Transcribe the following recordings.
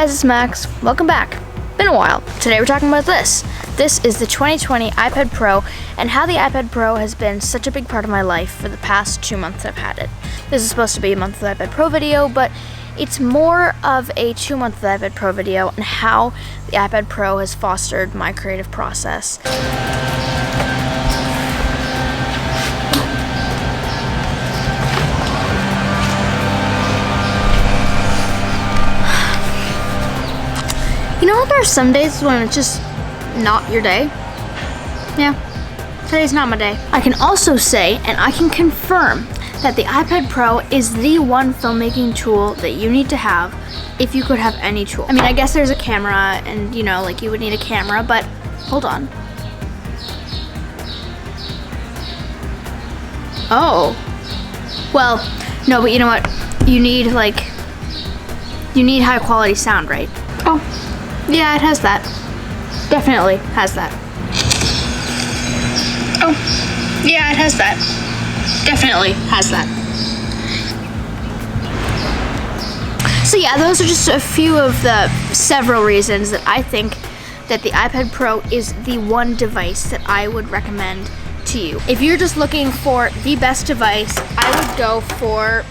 guys, it's Max. Welcome back. Been a while. Today we're talking about this. This is the 2020 iPad Pro and how the iPad Pro has been such a big part of my life for the past 2 months I've had it. This is supposed to be a month of the iPad Pro video, but it's more of a 2 month of the iPad Pro video and how the iPad Pro has fostered my creative process. You know, there are some days when it's just not your day. Yeah, today's not my day. I can also say, and I can confirm, that the iPad Pro is the one filmmaking tool that you need to have if you could have any tool. I mean, I guess there's a camera and, you know, like you would need a camera, but hold on. Oh. Well, no, but you know what? You need high quality sound, right? Oh. Yeah, it has that. Definitely has that. Oh, yeah, it has that. Definitely has that. So yeah, those are just a few of the several reasons that I think that the iPad Pro is the one device that I would recommend to you. If you're just looking for the best device, I would go for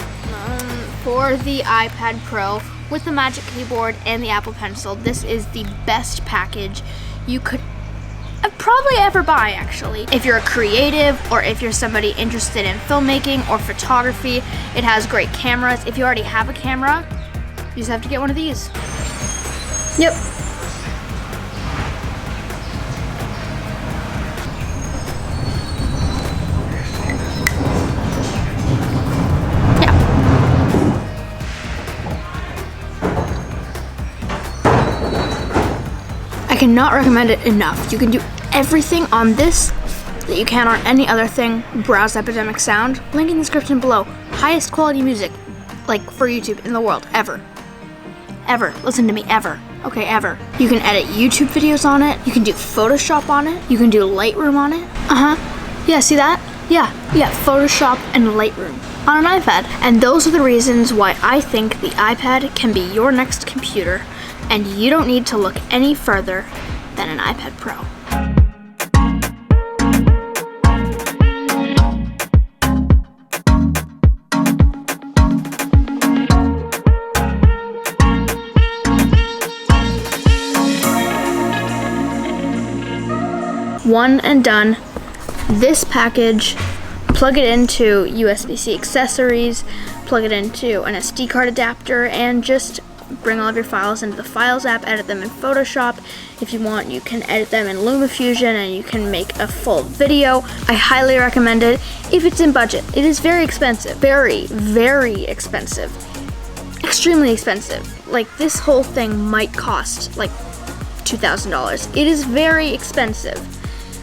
the iPad Pro with the Magic Keyboard and the Apple Pencil. This is the best package you could probably ever buy, actually. If you're a creative or if you're somebody interested in filmmaking or photography, it has great cameras. If you already have a camera, you just have to get one of these. Yep. I cannot recommend it enough. You can do everything on this that you can on any other thing. Browse Epidemic Sound. Link in the description below. Highest quality music, like, for YouTube in the world, ever. Ever. Listen to me, ever. Okay, ever. You can edit YouTube videos on it. You can do Photoshop on it. You can do Lightroom on it. Yeah, see that? Yeah, Photoshop and Lightroom on an iPad. And those are the reasons why I think the iPad can be your next computer, and you don't need to look any further than an iPad Pro. One and done. This package, plug it into USB-C accessories, plug it into an SD card adapter, and just bring all of your files into the Files app, edit them in Photoshop. If you want, you can edit them in LumaFusion and you can make a full video. I highly recommend it if it's in budget. It is very expensive. Very, very expensive. Extremely expensive. Like, this whole thing might cost like $2,000. It is very expensive.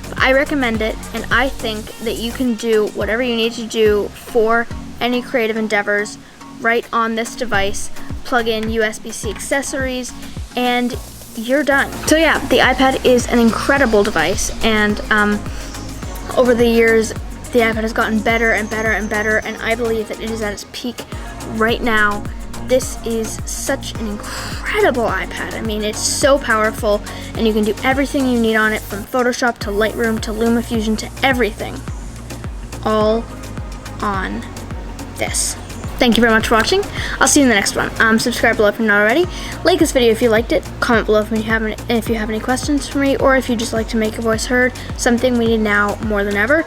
But I recommend it, and I think that you can do whatever you need to do for any creative endeavors right on this device. Plug in USB-C accessories and you're done. So yeah, the iPad is an incredible device, and over the years the iPad has gotten better and better and better, and I believe that it is at its peak right now. This is such an incredible iPad. I mean, it's so powerful, and you can do everything you need on it, from Photoshop to Lightroom to LumaFusion to everything, all on this. Thank you very much for watching. I'll see you in the next one. Subscribe below if you're not already. Like this video if you liked it. Comment below if you have any questions for me, or if you just like to make your voice heard. Something we need now more than ever.